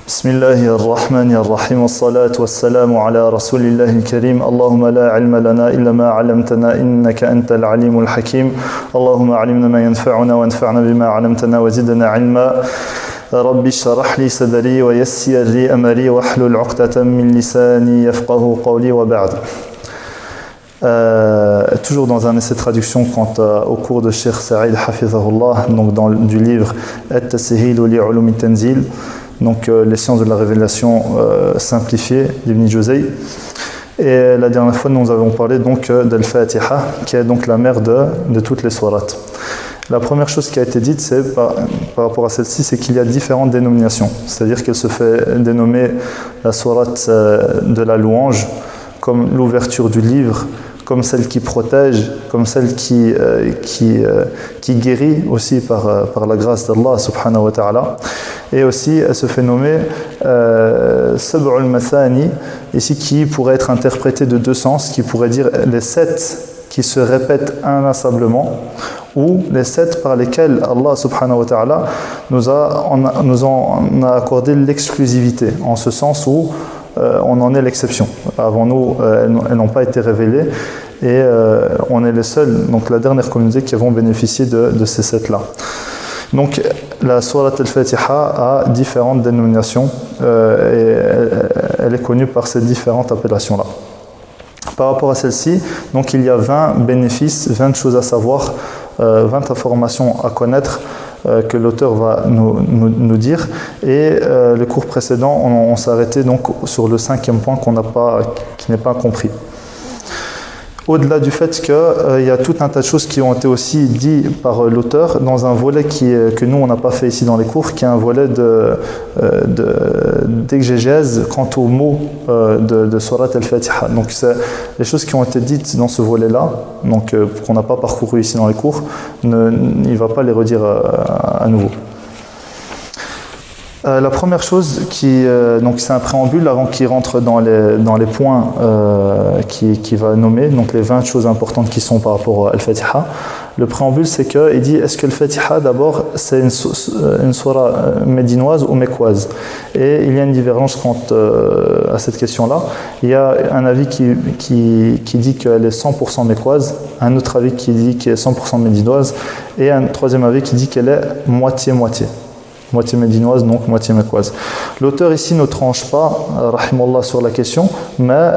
بسم الله الرحمن الرحيم والصلاة والسلام على رسول الله الكريم اللهم لا علم لنا إلا ما علمتنا إنك أنت العليم الحكيم اللهم علمنا ما ينفعنا وانفعنا بما علمتنا وزدنا علما ربي اشرح لي صدري ويسر لي أمري واحلل عقدة من لساني يفقه قولي وبعد. Toujours dans un essai de traduction au cours de Cheikh Saïd Hafizahullah, donc du livre At-Tasihil li Ulum al-Tanzil, donc les sciences de la révélation simplifiées d'Ibn Juzay. Et la dernière fois nous avons parlé donc d'Al-Fatiha, qui est donc la mère de toutes les sourates. La première chose qui a été dite par rapport à celle-ci, c'est qu'il y a différentes dénominations, c'est-à-dire qu'elle se fait dénommer la sourate de la louange, comme l'ouverture du livre, comme celle qui protège, comme celle qui guérit aussi par la grâce d'Allah subhanahu wa ta'ala. Et aussi elle se fait nommer Sab'ul Mathani, ici qui pourrait être interprété de deux sens, qui pourrait dire les 7 qui se répètent inlassablement, ou les 7 par lesquels Allah subhanahu wa ta'ala nous a accordé l'exclusivité, en ce sens où on en est l'exception. Avant nous, elles n'ont pas été révélées et on est les seuls, donc la dernière communauté qui vont bénéficier de ces 7-là. Donc la sourate al-Fatiha a différentes dénominations et elle est connue par ces différentes appellations-là. Par rapport à celle-ci, donc il y a 20 bénéfices, 20 choses à savoir, 20 informations à connaître que l'auteur va nous dire. Et le cours précédent, on s'est arrêté donc sur le 5e point qui n'est pas compris. Au-delà du fait qu'il y a tout un tas de choses qui ont été aussi dites par l'auteur dans un volet que nous on n'a pas fait ici dans les cours, qui est un volet d'exégèse quant aux mots de Surat al-Fatiha. Donc c'est les choses qui ont été dites dans ce volet-là, donc qu'on n'a pas parcouru ici dans les cours, il ne va pas les redire à nouveau. La première chose donc c'est un préambule avant qu'il rentre dans les points qui va nommer, donc les 20 choses importantes qui sont par rapport à Al-Fatiha. Le préambule, c'est qu'il dit, est-ce que Al-Fatiha d'abord c'est une sourate médinoise ou mécoise? Et il y a une divergence quant à cette question-là. Il y a un avis qui dit qu'elle est 100% mécoise, un autre avis qui dit qu'elle est 100% médinoise, et un troisième avis qui dit qu'elle est moitié-moitié. Moitié médinoise, donc moitié mécoise. L'auteur ici ne tranche pas, rahimallah, sur la question, mais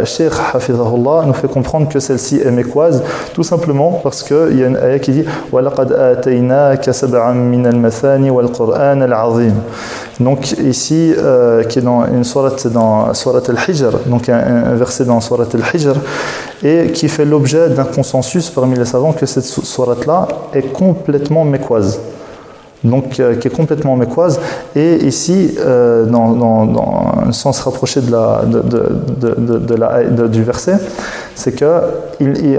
Cheikh Hafizahullah nous fait comprendre que celle-ci est mécoise, tout simplement parce qu'il y a une ayah qui dit « وَلَقَدْ آتَيْنَاكَ سَبْعًا مِنَ الْمَثَانِ وَالْقُرْآنَ الْعَظِيمِ » Donc ici, qui est dans une sourate al-Hijr, donc un verset dans sourate al-Hijr, et qui fait l'objet d'un consensus parmi les savants que cette sourate-là est complètement mécoise. Donc qui est complètement mécoise, et ici dans un sens rapproché du verset, c'est que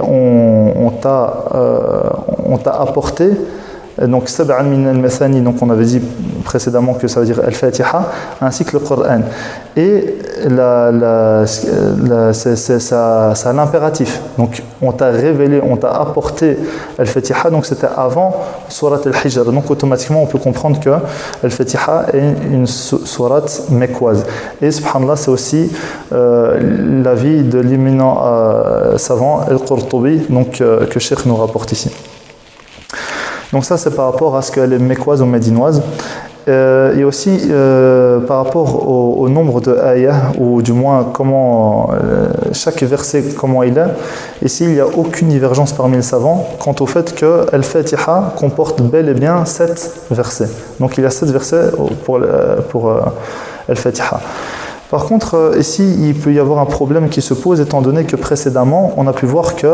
on t'a apporté donc sab'an min al-mathani, donc on avait dit précédemment que ça veut dire al-Fatiha ainsi que le Coran, et ça a l'impératif, donc on t'a révélé, on t'a apporté al-Fatiha, donc c'était avant Surat al-Hijr, donc automatiquement on peut comprendre que al-Fatiha est une sourate mécoise. Et subhanallah, c'est aussi l'avis de l'éminent savant al-Qurtubi, donc que Cheikh nous rapporte ici. Donc ça, c'est par rapport à ce qu'elle est mécoise ou médinoise. Et aussi par rapport au nombre de ayah, ou du moins comment chaque verset, comment il est. Ici, il n'y a aucune divergence parmi les savants quant au fait que Al-Fatiha comporte bel et bien 7 versets. Donc il y a 7 versets pour Al-Fatiha. Par contre, ici, il peut y avoir un problème qui se pose, étant donné que précédemment, on a pu voir que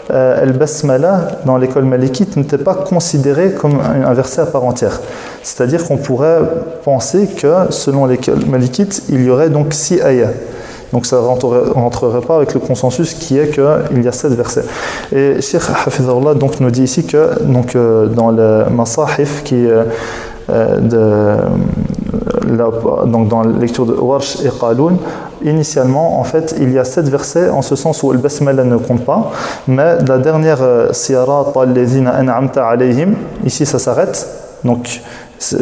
Al-Basmala, dans l'école malikite, n'était pas considéré comme un verset à part entière. C'est-à-dire qu'on pourrait penser que, selon l'école malikite, il y aurait donc 6 ayahs. Donc ça ne rentrerait pas avec le consensus qui est qu'il y a 7 versets. Et Cheikh Hafizahullah donc, nous dit ici que donc, dans le Masahif qui donc dans la lecture de Warsh et Qaloun, initialement en fait il y a 7 versets, en ce sens où le basmala ne compte pas, mais la dernière sirata alladhina an'amta alayhim, ici ça s'arrête, donc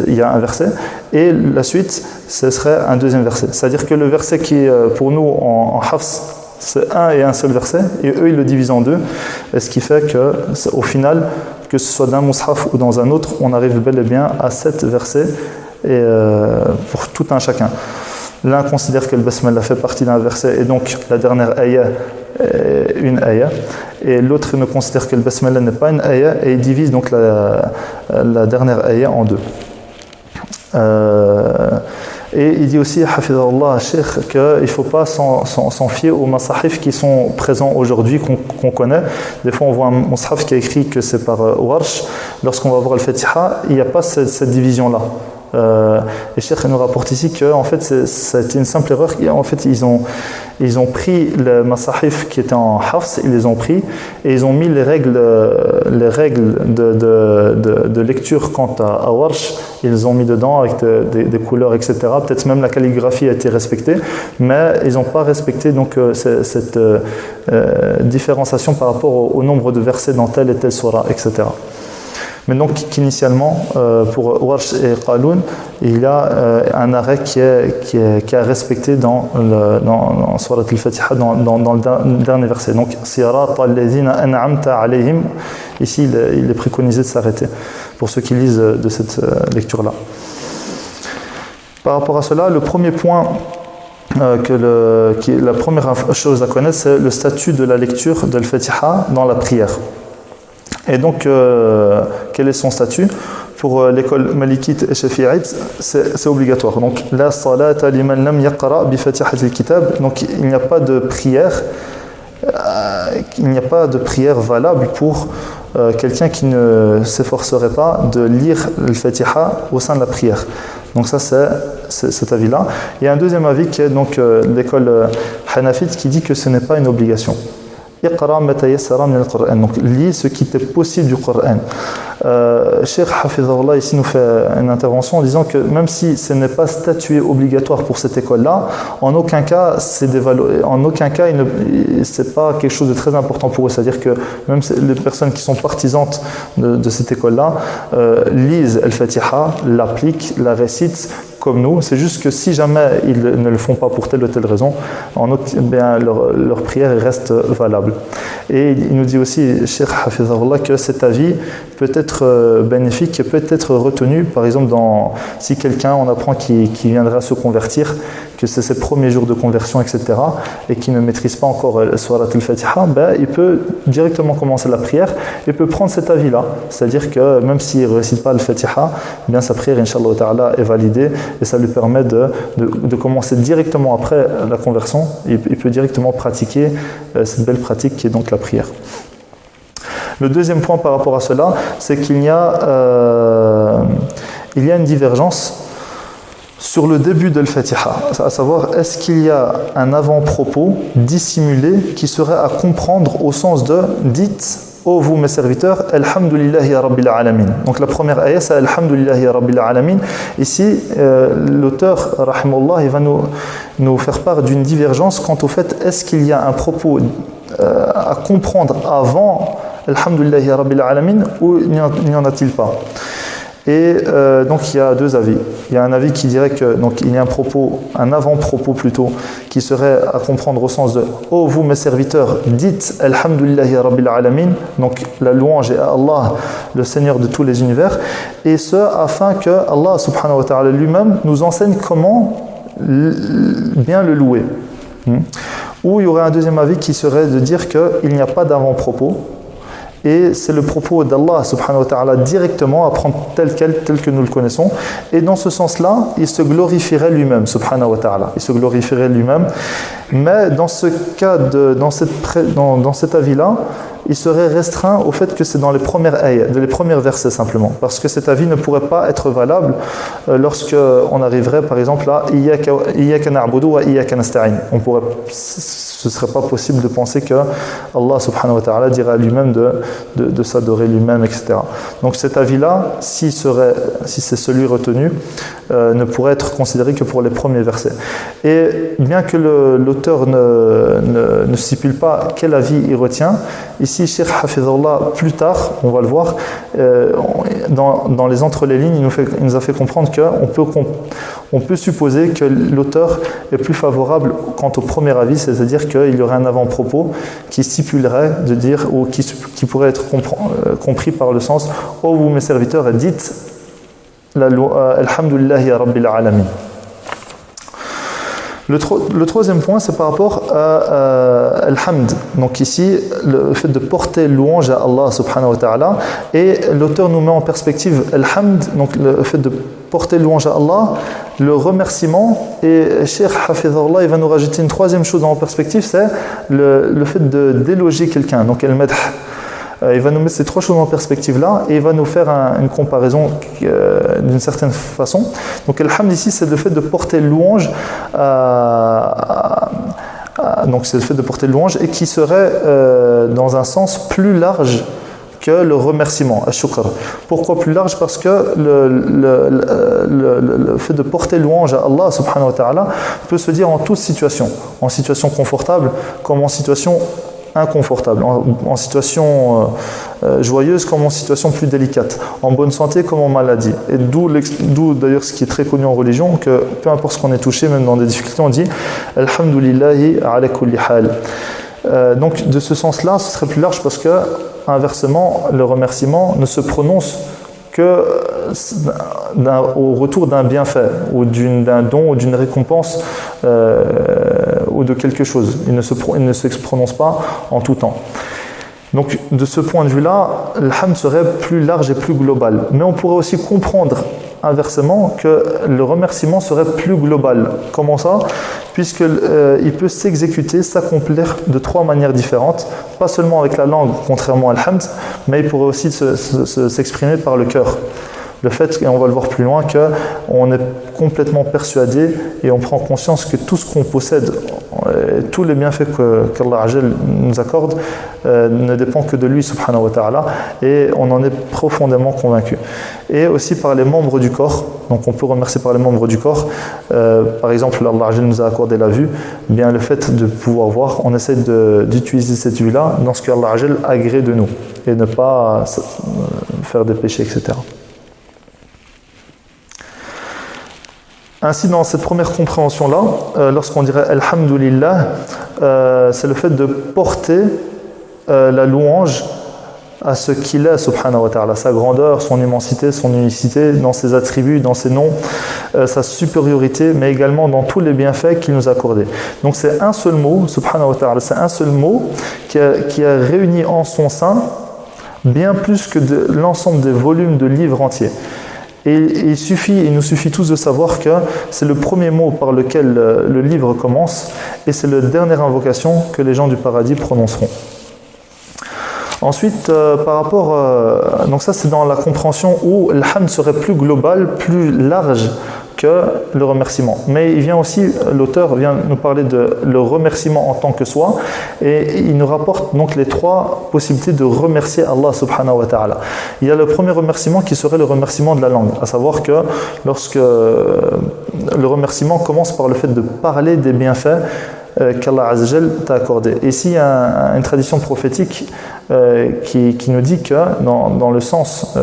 il y a un verset, et la suite, ce serait un deuxième verset. C'est-à-dire que le verset qui est pour nous en Hafs, c'est un et un seul verset, et eux ils le divisent en deux, et ce qui fait qu'au final, que ce soit d'un mushaf ou dans un autre, on arrive bel et bien à 7 versets et, pour tout un chacun. L'un considère que le basmala fait partie d'un verset et donc la dernière ayah est une ayah, et l'autre ne considère que le basmala n'est pas une ayah et il divise donc la dernière ayah en deux. Et il dit aussi, hafidhahullah, Cheikh, qu'il ne faut pas s'en fier aux masahif qui sont présents aujourd'hui, qu'on connaît. Des fois, on voit un mushaf qui est écrit que c'est par Warsh. Lorsqu'on va voir le Fatiha, il n'y a pas cette division-là. Et Cheikh nous rapporte ici que en fait, ça a été une simple erreur. En fait, ils ont pris le masahif qui était en Hafs, ils les ont pris et ils ont mis les règles de lecture quant à Warsh, ils les ont mis dedans avec des couleurs, etc. Peut-être même la calligraphie a été respectée, mais ils n'ont pas respecté donc cette différenciation par rapport au nombre de versets dans telle et telle surah, etc. Mais donc qu'initialement, pour Warsh et Qaloun, il y a un arrêt qui est respecté dans Surat al-Fatiha, dans le dernier verset. Donc, Sirata alladhina an'amta alayhim, ici il est préconisé de s'arrêter, pour ceux qui lisent de cette lecture-là. Par rapport à cela, le premier point, la première chose à connaître, c'est le statut de la lecture de l'Fatiha dans la prière. Et donc, quel est son statut? Pour l'école malikite et shafi'ite, c'est obligatoire. Donc, la salata liman lam yaqra bi fatihati al-kitab. Donc, il n'y a pas de prière valable pour quelqu'un qui ne s'efforcerait pas de lire le Fatiha au sein de la prière. Donc ça, c'est cet avis-là. Il y a un deuxième avis qui est donc l'école hanafite qui dit que ce n'est pas une obligation. Donc lis ce qui t'est possible du Coran. Cheikh Hafizahullah ici nous fait une intervention en disant que même si ce n'est pas statué obligatoire pour cette école-là, en aucun cas c'est pas quelque chose de très important pour eux. C'est-à-dire que même les personnes qui sont partisanes de cette école-là lisent Al-Fatiha, l'appliquent, la récitent comme nous. C'est juste que si jamais ils ne le font pas pour telle ou telle raison, leur prière reste valable. Et il nous dit aussi, Cheikh Hafizahullah, que cet avis peut être bénéfique et peut être retenu, par exemple, si quelqu'un, on apprend qu'il viendra se convertir, que c'est ses premiers jours de conversion, etc., et qui ne maîtrise pas encore Surat al-Fatiha, il peut directement commencer la prière et peut prendre cet avis-là. C'est-à-dire que même s'il ne récite pas al-Fatiha, sa prière, Inch'Allah Ta'ala, est validée et ça lui permet de commencer directement après la conversion. Il peut directement pratiquer cette belle pratique qui est donc la prière. Le deuxième point par rapport à cela, c'est qu'il y a une divergence sur le début de l'Fatiha, à savoir est-ce qu'il y a un avant-propos dissimulé qui serait à comprendre au sens de « dites, ô vous mes serviteurs, Alhamdulillahi Rabbil Alamin ». Donc la première ayah c'est Alhamdulillahi Rabbil Alamin. Ici, l'auteur, rahimahullah, il va nous faire part d'une divergence quant au fait est-ce qu'il y a un propos à comprendre avant Alhamdulillahi Rabbil Alamin ou n'y en a-t-il pas? Et donc il y a deux avis. Il y a un avis qui dirait que donc il y a un avant-propos plutôt, qui serait à comprendre au sens de « ô vous mes serviteurs, dites Alhamdulillahi Rabbil Alamin », donc la louange est à Allah, le Seigneur de tous les univers, et ce afin que Allah subhanahu wa ta'ala lui-même nous enseigne comment bien le louer. Ou il y aurait un deuxième avis qui serait de dire qu'il n'y a pas d'avant-propos, et c'est le propos d'Allah subhanahu wa ta'ala directement à prendre tel que nous le connaissons, et dans ce sens-là il se glorifierait lui-même subhanahu wa ta'ala, il se glorifierait lui-même, mais dans ce cas dans cet avis-là il serait restreint au fait que c'est dans les premières versets simplement, parce que cet avis ne pourrait pas être valable lorsque on arriverait par exemple à Iyyaka na'budu wa iyyaka nasta'in. Ce ne serait pas possible de penser que Allah subhanahu wa ta'ala dirait à lui-même de s'adorer lui-même, etc. Donc cet avis-là, si c'est celui retenu, ne pourrait être considéré que pour les premiers versets. Et bien que l'auteur ne stipule pas quel avis il retient. Ici, Cheikh Hafizullah, plus tard, on va le voir, dans les entre les lignes, il nous a fait comprendre qu'on peut supposer que l'auteur est plus favorable quant au premier avis, c'est-à-dire qu'il y aurait un avant-propos qui stipulerait de dire, ou qui pourrait être compris par le sens « Oh vous mes serviteurs, dites Alhamdulillahi Rabbil Alamin ». Le troisième point, c'est par rapport à Al-Hamd. Donc ici, le fait de porter louange à Allah subhanahu wa ta'ala. Et l'auteur nous met en perspective Al-Hamd, donc le fait de porter louange à Allah, le remerciement. Et Cheikh Hafizullah, il va nous rajouter une troisième chose en perspective, c'est le fait d'éloger quelqu'un. Donc Al-Madh. Il va nous mettre ces trois choses en perspective là et il va nous faire une comparaison d'une certaine façon. Donc Al-Hamd ici, c'est le fait de porter louange donc c'est le fait de porter louange et qui serait dans un sens plus large que le remerciement, ash-shukr. Pourquoi plus large? Parce que le fait de porter louange à Allah subhanahu wa ta'ala peut se dire en toute situation, en situation confortable comme en situation inconfortable, en situation joyeuse comme en situation plus délicate, en bonne santé comme en maladie. Et d'où d'ailleurs ce qui est très connu en religion, que peu importe ce qu'on est touché, même dans des difficultés, on dit « Alhamdulillahi ala kulli hal ». Donc de ce sens-là, ce serait plus large parce que, inversement, le remerciement ne se prononce que au retour d'un bienfait ou d'un don ou d'une récompense ou de quelque chose. Il ne se prononce pas en tout temps. Donc de ce point de vue-là, l'hamd serait plus large et plus global. Mais on pourrait aussi comprendre inversement que le remerciement serait plus global. Comment ça? Puisqu'il peut s'exécuter, s'accomplir de trois manières différentes, pas seulement avec la langue, contrairement à l'hamd, mais il pourrait aussi s'exprimer par le cœur. Le fait, et on va le voir plus loin, qu'on est complètement persuadé et on prend conscience que tout ce qu'on possède, tous les bienfaits qu'Allah nous accorde, ne dépend que de lui, subhanahu wa ta'ala, et on en est profondément convaincu. Et aussi par les membres du corps, donc on peut remercier par les membres du corps. Par exemple, Allah nous a accordé la vue, bien le fait de pouvoir voir, on essaie d'utiliser cette vue-là dans ce qu'Allah agrée de nous, et ne pas faire des péchés, etc. Ainsi, dans cette première compréhension-là, lorsqu'on dirait Alhamdulillah, c'est le fait de porter la louange à ce qu'il est, subhanahu wa ta'ala, sa grandeur, son immensité, son unicité, dans ses attributs, dans ses noms, sa supériorité, mais également dans tous les bienfaits qu'il nous a accordés. Donc c'est un seul mot, subhanahu wa ta'ala, c'est un seul mot qui a réuni en son sein bien plus que l'ensemble des volumes de livres entiers. Et il nous suffit tous de savoir que c'est le premier mot par lequel le livre commence et c'est la dernière invocation que les gens du paradis prononceront. Ensuite, par rapport... donc ça c'est dans la compréhension où l'hamd serait plus global, plus large que le remerciement. Mais l'auteur vient nous parler de le remerciement en tant que soi et il nous rapporte donc les trois possibilités de remercier Allah subhanahu wa ta'ala. Il y a le premier remerciement qui serait le remerciement de la langue, à savoir que lorsque le remerciement commence par le fait de parler des bienfaits qu'Allah Azzawajal t'a accordé. Et ici, il y a une tradition prophétique qui nous dit que dans le sens...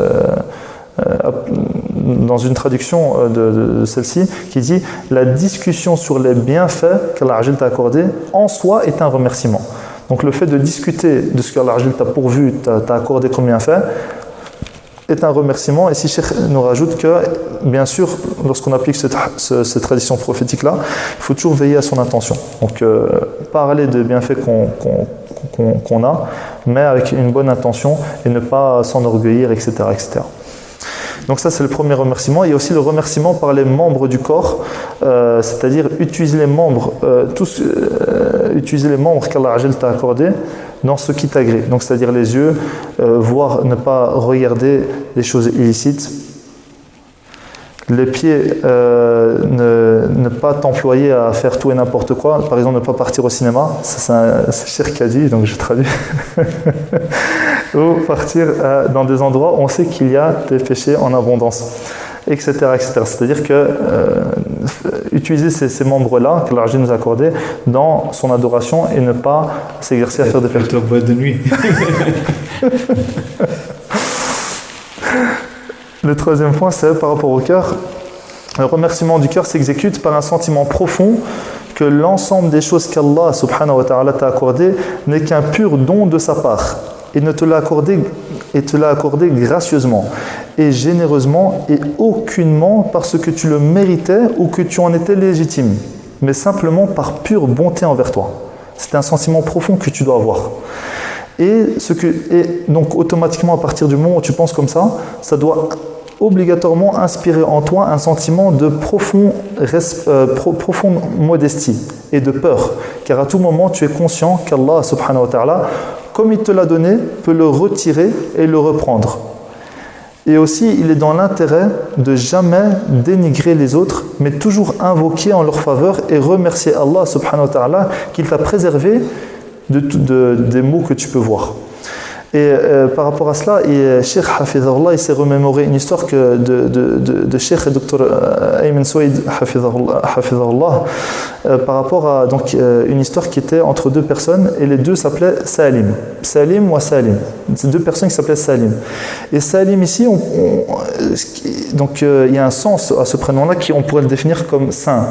dans une traduction de celle-ci qui dit la discussion sur les bienfaits qu'Allah t'a accordé en soi est un remerciement. Donc le fait de discuter de ce qu'Allah t'a pourvu, t'a accordé comme bienfait est un remerciement. Et si Cheikh nous rajoute que bien sûr lorsqu'on applique cette tradition prophétique là, il faut toujours veiller à son intention. Donc parler des bienfaits qu'on a, mais avec une bonne intention et ne pas s'enorgueillir, etc., etc. Donc ça c'est le premier remerciement. Il y a aussi le remerciement par les membres du corps, c'est-à-dire utiliser les membres qu'Allah t'a accordés dans ce qui t'agrée. Donc c'est-à-dire les yeux, voire ne pas regarder des choses illicites. Les pieds, ne pas t'employer à faire tout et n'importe quoi. Par exemple, ne pas partir au cinéma. Ça, c'est Cheikh qui a dit, donc je traduis. Ou partir dans des endroits où on sait qu'il y a des péchés en abondance, etc., etc. C'est-à-dire que utiliser ces membres-là que l'Arjun nous a accordés dans son adoration et ne pas s'exercer à faire des fêtes. Elle boîte de nuit. Le troisième point, c'est par rapport au cœur. Le remerciement du cœur s'exécute par un sentiment profond que l'ensemble des choses qu'Allah subhanahu wa ta'ala t'a accordées n'est qu'un pur don de sa part et te l'a accordé gracieusement et généreusement et aucunement parce que tu le méritais ou que tu en étais légitime, mais simplement par pure bonté envers toi. C'est un sentiment profond que tu dois avoir. Et donc automatiquement à partir du moment où tu penses comme ça doit obligatoirement inspirer en toi un sentiment de profonde modestie et de peur, car à tout moment tu es conscient qu'Allah subhanahu wa ta'ala, comme il te l'a donné, peut le retirer et le reprendre. Et aussi il est dans l'intérêt de jamais dénigrer les autres, mais toujours invoquer en leur faveur et remercier Allah subhanahu wa ta'ala qu'il t'a préservé des maux que tu peux voir. Et par rapport à cela, Cheikh Hafizahullah, il s'est remémoré une histoire de Cheikh et Dr Ayman Souaid Hafizahullah par rapport à donc, une histoire qui était entre deux personnes et les deux s'appelaient Salim ou Salim. C'est deux personnes qui s'appelaient Salim. Et Salim ici, donc il y a un sens à ce prénom-là qu'on pourrait le définir comme saint.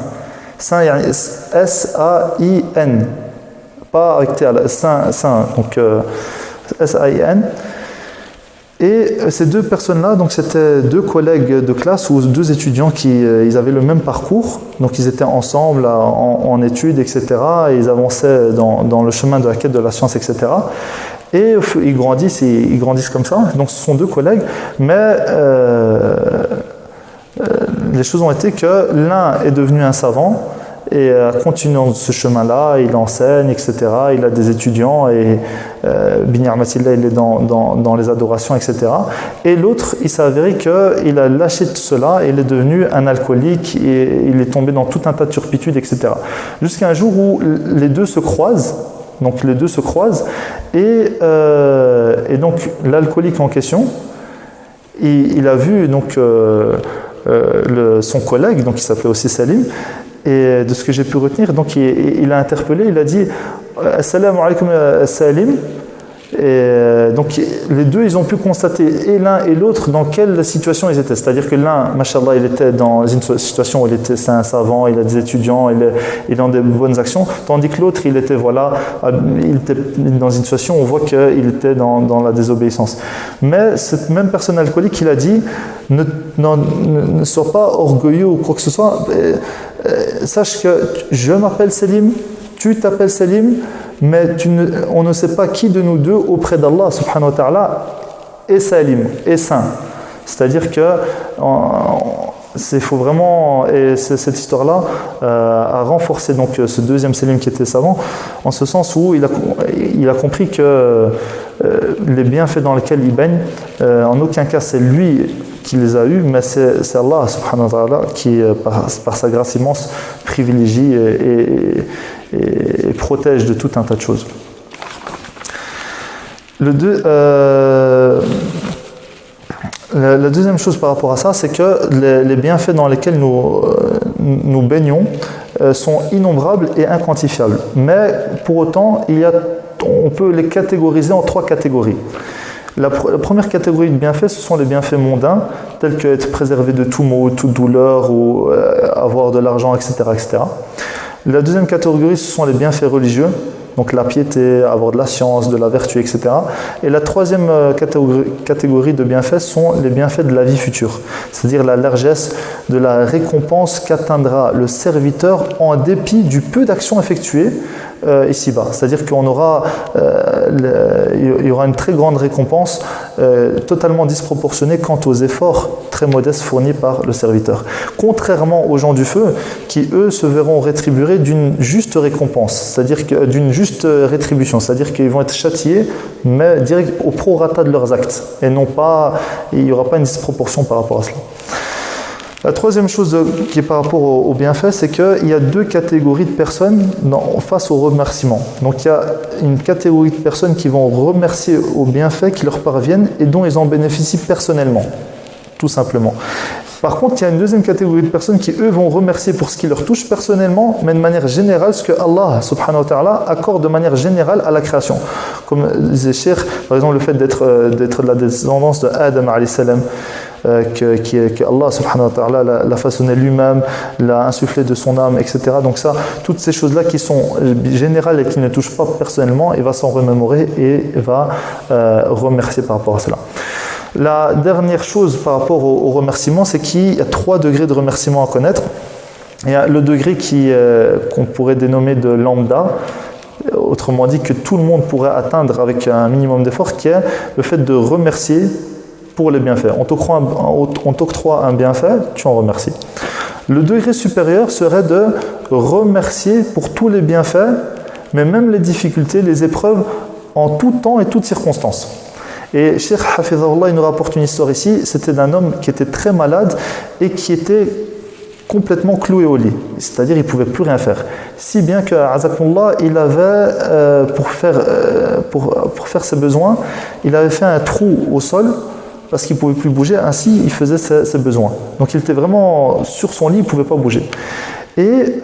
Saint, S-A-I-N. Pas avec T, saint. Donc S-A-I-N. Et ces deux personnes-là, donc c'était deux collègues de classe ou deux étudiants ils avaient le même parcours, donc ils étaient ensemble en études, etc. Et ils avançaient dans le chemin de la quête de la science, etc. Et ils grandissent comme ça. Donc ce sont deux collègues, mais les choses ont été que l'un est devenu un savant. Et continuant ce chemin-là, il enseigne, etc. Il a des étudiants et Binyar Matillah, il est dans les adorations, etc. Et l'autre, il s'est avéré qu'il a lâché tout cela et il est devenu un alcoolique et il est tombé dans tout un tas de turpitudes, etc. Jusqu'à un jour où les deux se croisent. Donc les deux se croisent et donc l'alcoolique en question, il a vu donc son collègue, donc il s'appelait aussi Salim. Et de ce que j'ai pu retenir, donc il a interpellé, il a dit « Assalamu alaikum Salim ». Et donc les deux, ils ont pu constater, et l'un et l'autre, dans quelle situation ils étaient. C'est-à-dire que l'un, mashallah, il était dans une situation où c'est un savant, il a des étudiants, il est dans des bonnes actions, tandis que l'autre, il était dans une situation où on voit qu'il était dans la désobéissance. Mais cette même personne alcoolique, il a dit ne sois pas orgueilleux ou quoi que ce soit, sache que je m'appelle Salim, tu t'appelles Salim, mais on ne sait pas qui de nous deux auprès d'Allah subhanahu wa ta'ala est Salim, est saint. C'est-à-dire que il faut vraiment, et cette histoire-là a renforcé donc ce deuxième Salim qui était savant, en ce sens où il a compris que les bienfaits dans lesquels il baigne, en aucun cas c'est lui qui les a eus, mais c'est Allah subhanahu wa ta'ala qui, par sa grâce immense, privilégie et protège de tout un tas de choses. La deuxième chose par rapport à ça, c'est que les bienfaits dans lesquels nous baignons sont innombrables et inquantifiables. Mais pour autant, on peut les catégoriser en trois catégories. La première catégorie de bienfaits, ce sont les bienfaits mondains, tels que être préservé de tout maux, toute douleur, ou avoir de l'argent, etc., etc. La deuxième catégorie, ce sont les bienfaits religieux, donc la piété, avoir de la science, de la vertu, etc. Et la troisième catégorie de bienfaits sont les bienfaits de la vie future, c'est-à-dire la largesse de la récompense qu'atteindra le serviteur en dépit du peu d'actions effectuées ici-bas. C'est-à-dire qu'il y aura une très grande récompense totalement disproportionnée quant aux efforts très modestes fournis par le serviteur. Contrairement aux gens du feu qui, eux, se verront rétribués d'une juste récompense, c'est-à-dire d'une juste rétribution, c'est-à-dire qu'ils vont être châtiés, mais direct au prorata de leurs actes, et non pas, il n'y aura pas une disproportion par rapport à cela. La troisième chose qui est par rapport au bienfait, c'est qu'il y a deux catégories de personnes face au remerciement. Donc il y a une catégorie de personnes qui vont remercier aux bienfaits qui leur parviennent et dont ils en bénéficient personnellement, tout simplement. Par contre, il y a une deuxième catégorie de personnes qui, eux, vont remercier pour ce qui leur touche personnellement, mais de manière générale, ce que Allah, subhanahu wa ta'ala, accorde de manière générale à la création. Comme disait Cheikh, par exemple, le fait d'être de la descendance de Adam, alayhi salam, que Allah, subhanahu wa ta'ala, l'a façonné lui-même, l'a insufflé de son âme, etc. Donc ça, toutes ces choses-là qui sont générales et qui ne touchent pas personnellement, il va s'en remémorer et va remercier par rapport à cela. La dernière chose par rapport au remerciement, c'est qu'il y a 3 degrés de remerciement à connaître. Il y a le degré qu'on pourrait dénommer de lambda, autrement dit que tout le monde pourrait atteindre avec un minimum d'effort, qui est le fait de remercier pour les bienfaits. On t'octroie un bienfait, tu en remercies. Le degré supérieur serait de remercier pour tous les bienfaits, mais même les difficultés, les épreuves, en tout temps et toutes circonstances. Et Cheikh Hafizahullah, il nous rapporte une histoire ici, c'était d'un homme qui était très malade et qui était complètement cloué au lit, c'est-à-dire il ne pouvait plus rien faire. Si bien que Azakumullah, il avait, pour faire ses besoins, il avait fait un trou au sol parce qu'il ne pouvait plus bouger, ainsi il faisait ses besoins. Donc il était vraiment sur son lit, il ne pouvait pas bouger. Et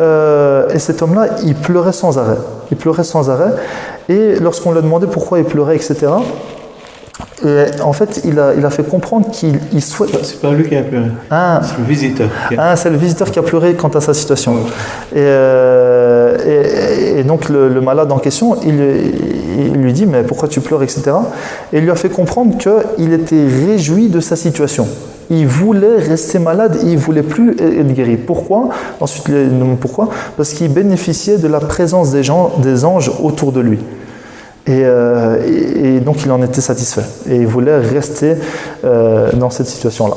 cet homme-là, il pleurait sans arrêt. Il pleurait sans arrêt. Et lorsqu'on lui a demandé pourquoi il pleurait, etc., et en fait, il a fait comprendre qu'il souhaite... C'est pas lui qui a pleuré, c'est le visiteur. C'est le visiteur qui a pleuré quant à sa situation. Ouais. Et donc le malade en question, il lui dit « mais pourquoi tu pleures ?» etc. Et il lui a fait comprendre qu'il était réjoui de sa situation. Il voulait rester malade et il ne voulait plus être guéri. Pourquoi ? Ensuite, pourquoi ? Parce qu'il bénéficiait de la présence des anges autour de lui. Et donc il en était satisfait et il voulait rester dans cette situation-là.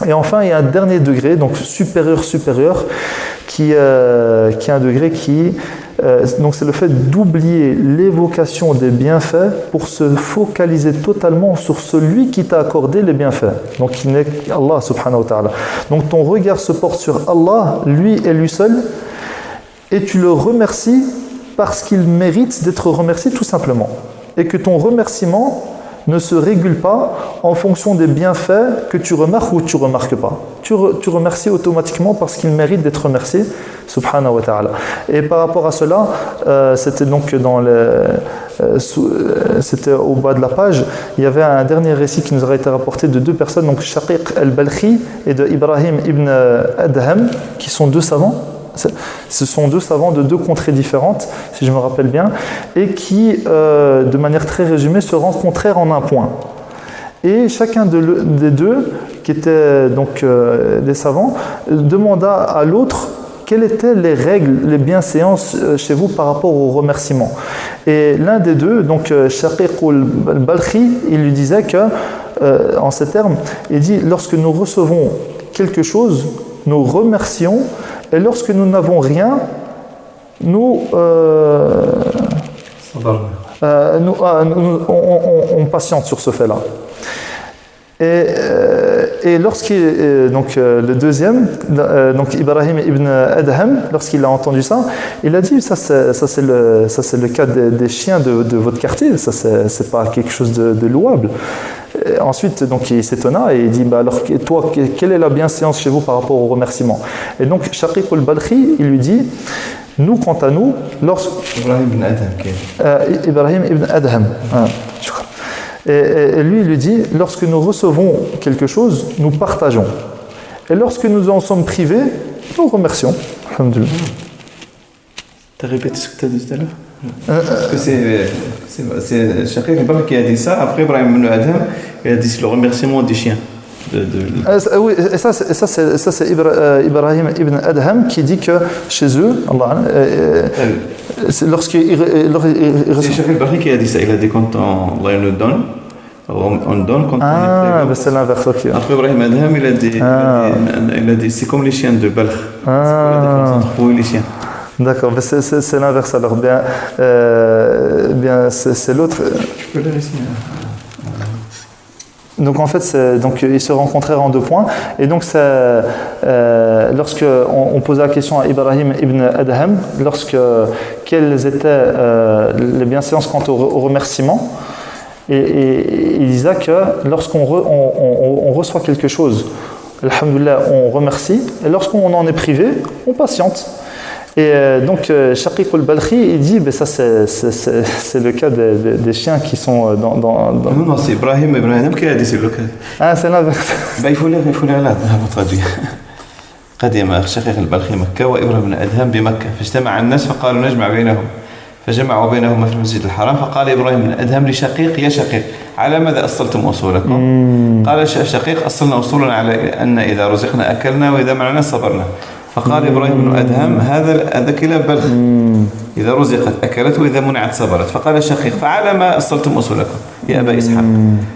Et enfin, il y a un dernier degré, donc supérieur, qui est un degré qui... donc c'est le fait d'oublier l'évocation des bienfaits pour se focaliser totalement sur celui qui t'a accordé les bienfaits, donc qui n'est qu'Allah subhanahu wa ta'ala. Donc ton regard se porte sur Allah, lui et lui seul, et tu le remercies parce qu'il mérite d'être remercié tout simplement. Et que ton remerciement ne se régule pas en fonction des bienfaits que tu remarques ou tu ne remarques pas. Tu remercies automatiquement parce qu'il mérite d'être remercié, subhanahu wa ta'ala. Et par rapport à cela, c'était donc c'était au bas de la page, il y avait un dernier récit qui nous aurait été rapporté de 2 personnes, donc Shaqiq al-Balkhi et de Ibrahim ibn Adham, qui sont 2 savants. Ce sont 2 savants de 2 contrées différentes, si je me rappelle bien, et qui, de manière très résumée, se rencontrèrent en un point. Et chacun des 2, qui étaient donc des savants, demanda à l'autre quelles étaient les règles, les bienséances chez vous par rapport au remerciement. Et l'un des 2, donc Shaqiq al-Balkhi, il lui disait que, en ces termes, il dit « Lorsque nous recevons quelque chose, nous remercions, et lorsque nous n'avons rien, on patiente sur ce fait-là. » Et donc le deuxième, donc Ibrahim ibn Adham, lorsqu'il a entendu ça, il a dit ça c'est le cas des chiens de votre quartier, ça c'est pas quelque chose de louable. Et ensuite, donc, il s'étonna et il dit alors, toi, quelle est la bienséance chez vous par rapport au remerciement? Et donc, Shaqiq al-Balkhi, il lui dit nous, quant à nous, Ibrahim ibn Adham. Et lui, il lui dit lorsque nous recevons quelque chose, nous partageons. Et lorsque nous en sommes privés, nous remercions. Alhamdulillah. Tu as répété ce que tu as dit tout à l'heure? Parce que c'est Shaqiq al-Balkhi qui a dit ça. Après, Ibrahim ibn Adham, il a dit le remerciement des chiens. Oui, et ça c'est Ibrahim ibn Adham qui dit que chez eux, lorsqu'il c'est Shaqiq al-Balkhi qui a dit ça. Il a dit quand Allah nous donne, on donne quand on est prêt. C'est l'inverse. Okay. Après Ibrahim Adham, il a dit c'est comme les chiens de Balkh. C'est pour la différence entre vous et les chiens. D'accord, mais c'est l'inverse alors. Bien, c'est l'autre. Je peux le réciter. Donc en fait, donc, ils se rencontrèrent en 2 points. Et donc, lorsque on posait la question à Ibrahim ibn Adham, quelles étaient les bienséances quant au remerciement, et il disait que lorsqu'on on reçoit quelque chose, alhamdoulilah, on remercie. Et lorsqu'on en est privé, on patiente. Et donc, Shaqiq al-Balkhi, il dit, ben ça c'est le cas des chiens qui sont dans... Non, c'est Ibrahim Adam qui a dit c'est le cas. Ah, c'est l'inverse. Ben, il faut lire là, on traduit. قدم الشقيق البلخي مكة وإبراهيم بن أدهم بمكة فاجتمع الناس فقالوا نجمع بينهم فجمعوا بينهما في المسجد الحرام فقال إبراهيم بن أدهم لشقيق يا شقيق على ماذا أصلتم أصولكم؟ قال شقيق أصلنا أصولنا على أن إذا رزقنا أكلنا وإذا منعنا صبرنا فقال إبراهيم بن أدهم هذا كلاب بلخ إذا رزقت أكلت وإذا منعت صبرت فقال شقيق فعلى ما أصلتم أصولكم يا أبا إسحاق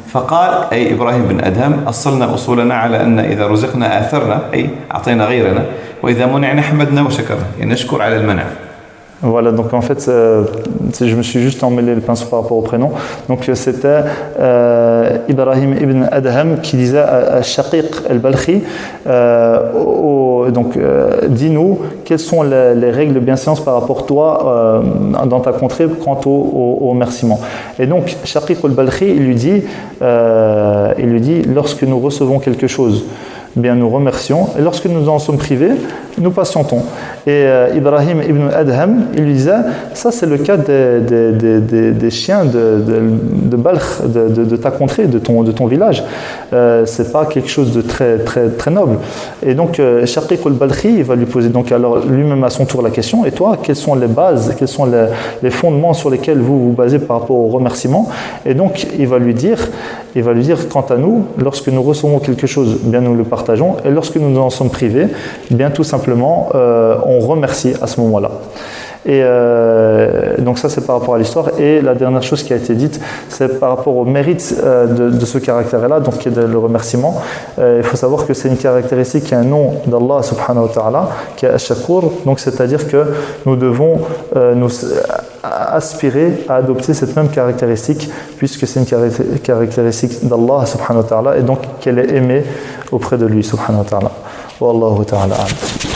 فقال أي إبراهيم بن أدهم أصلنا أصولنا على أن إذا رزقنا آثرنا أي أعطينا غيرنا وإذا منعنا حمدنا وشكرنا يعني نشكر على المنع. Voilà, donc en fait, je me suis juste emmêlé le pinceau par rapport au prénom. Donc c'était Ibrahim ibn Adham qui disait à Shaqiq al-Balkhi, dis-nous quelles sont les règles de bienséance par rapport à toi dans ta contrée quant au remerciement. Et donc Shaqiq al-Balkhi, il lui dit, lorsque nous recevons quelque chose, bien nous remercions, et lorsque nous en sommes privés, nous patientons. Et Ibrahim ibn Adham, il lui disait, ça c'est le cas des chiens de Balkh, de ta contrée, de ton village. C'est pas quelque chose de très, très, très noble. Et donc Shaqiq al-Balkhi, il va lui poser donc alors lui-même à son tour la question, et toi, quelles sont les bases, quels sont les fondements sur lesquels vous vous basez par rapport au remerciement? Et donc il va lui dire, quant à nous, lorsque nous recevons quelque chose, bien nous le partageons, et lorsque nous en sommes privés, bien tout simplement, on remercie à ce moment-là. Et donc ça c'est par rapport à l'histoire. Et la dernière chose qui a été dite, c'est par rapport au mérite de ce caractère-là, donc qui est le remerciement. Il faut savoir que c'est une caractéristique qui est un nom d'Allah subhanahu wa ta'ala, qui est Ash-Shakur. Donc c'est-à-dire que nous devons nous aspirer à adopter cette même caractéristique, puisque c'est une caractéristique d'Allah subhanahu wa ta'ala, et donc qu'elle est aimée auprès de lui subhanahu wa ta'ala. Wallahu ta'ala a'lam.